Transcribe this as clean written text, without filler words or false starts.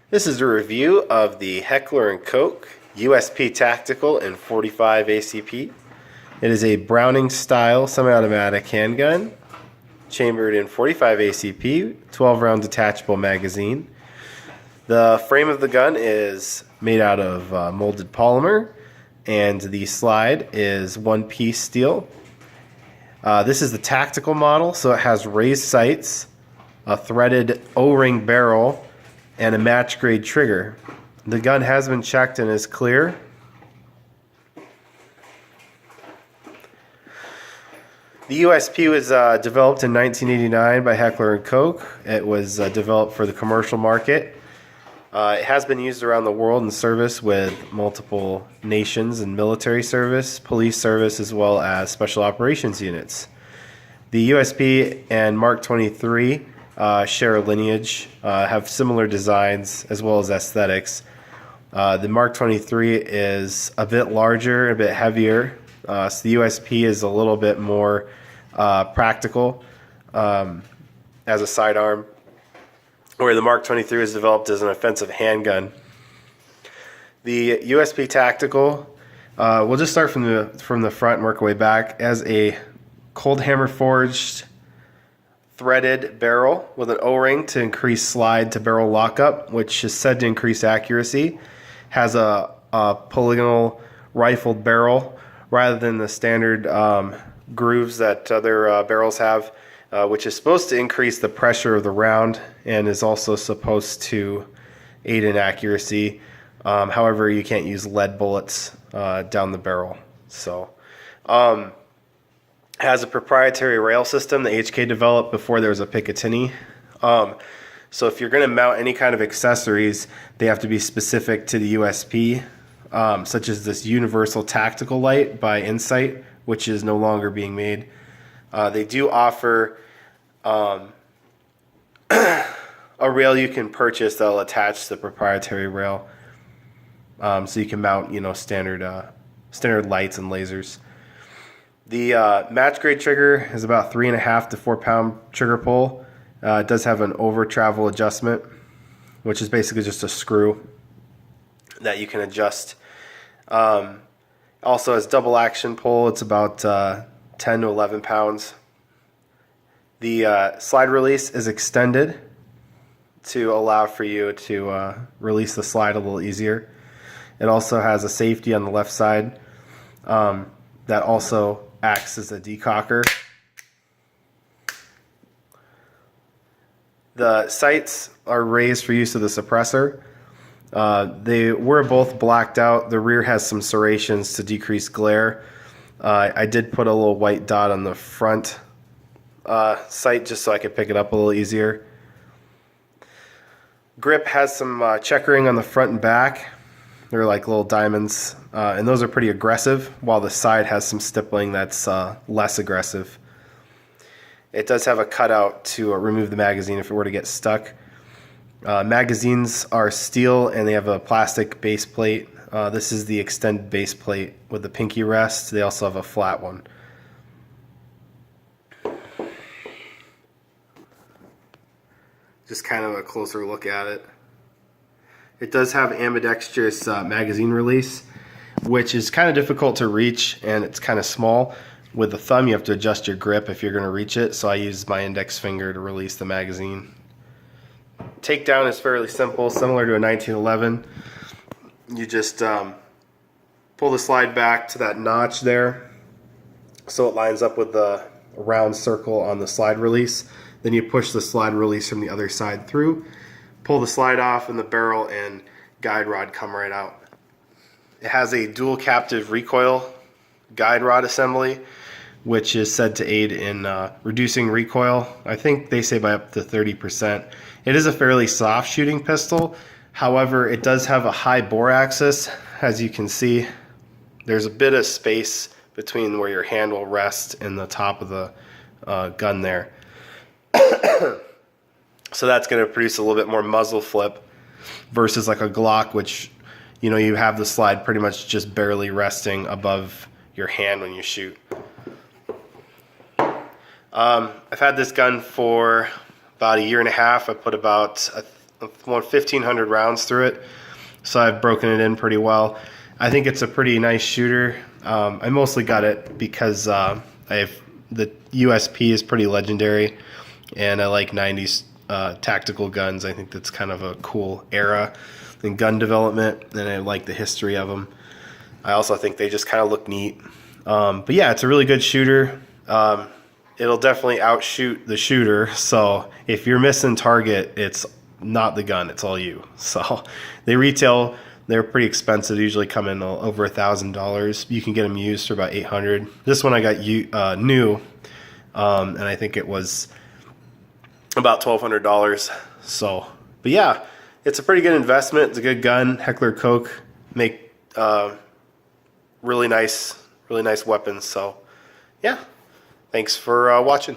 This is a review of the Heckler & Koch USP Tactical in 45 ACP. It is a Browning style semi-automatic handgun, chambered in 45 ACP, 12 round detachable magazine. The frame of the gun is made out of molded polymer, and the slide is one-piece steel. This is the tactical model, so it has raised sights, a threaded O-ring barrel, and a match grade trigger. The gun has been checked and is clear. The USP was developed in 1989 by Heckler & Koch. It was developed for the commercial market. It has been used around the world in service with multiple nations in military service, police service, as well as special operations units. The USP and Mark 23 share a lineage, have similar designs as well as aesthetics. The Mark 23 is a bit larger, a bit heavier, so the USP is a little bit more practical as a sidearm, where the Mark 23 was developed as an offensive handgun. The USP Tactical, we'll just start from the front and work our way back, as a cold hammer forged threaded barrel with an O-ring to increase slide to barrel lockup, which is said to increase accuracy. Has a polygonal rifled barrel rather than the standard grooves that other barrels have, which is supposed to increase the pressure of the round and is also supposed to aid in accuracy. However, you can't use lead bullets down the barrel. So has a proprietary rail system that HK developed before there was a Picatinny. So if you're going to mount any kind of accessories, they have to be specific to the USP, such as this universal tactical light by Insight, which is no longer being made. They do offer a rail you can purchase that'll attach to the proprietary rail, so you can mount, standard lights and lasers. The match grade trigger is about 3.5 to 4 pound trigger pull. It does have an over travel adjustment, which is basically just a screw that you can adjust. Also has double action pull. It's about 10 to 11 pounds. The slide release is extended to allow for you to release the slide a little easier. It also has a safety on the left side that also acts as a decocker. The sights are raised for use of the suppressor. They were both blacked out. The rear has some serrations to decrease glare. I did put a little white dot on the front sight just so I could pick it up a little easier. Grip has some checkering on the front and back. They're like little diamonds, and those are pretty aggressive, while the side has some stippling that's less aggressive. It does have a cutout to remove the magazine if it were to get stuck. Magazines are steel and they have a plastic base plate. This is the extended base plate with the pinky rest. They also have a flat one. Just kind of a closer look at it. It does have ambidextrous magazine release, which is kind of difficult to reach, and it's kind of small. With the thumb, you have to adjust your grip if you're going to reach it, so I use my index finger to release the magazine. Takedown is fairly simple, similar to a 1911. You just pull the slide back to that notch there, so it lines up with the round circle on the slide release. Then you push the slide release from the other side through, pull the slide off, and the barrel and guide rod come right out. It has a dual captive recoil guide rod assembly, which is said to aid in reducing recoil. I think they say by up to 30%. It is a fairly soft shooting pistol. However, it does have a high bore axis. As you can see, there's a bit of space between where your hand will rest and the top of the gun there. So that's going to produce a little bit more muzzle flip versus like a Glock, which you have the slide pretty much just barely resting above your hand when you shoot. I've had this gun for about a year and a half. I put about 1,500 rounds through it, so I've broken it in pretty well. I think it's a pretty nice shooter. I mostly got it because the USP is pretty legendary, and I like 90s tactical guns. I think that's kind of a cool era in gun development, and I like the history of them. I also think they just kind of look neat. But yeah, it's a really good shooter. It'll definitely outshoot the shooter. So if you're missing target, it's not the gun, it's all you. So they retail, they're pretty expensive. They usually come in over $1,000. You can get them used for about $800. This one I got new, and I think it was about $1,200. So, but yeah, it's a pretty good investment. It's a good gun. Heckler Koch make really nice weapons. So yeah, thanks for watching.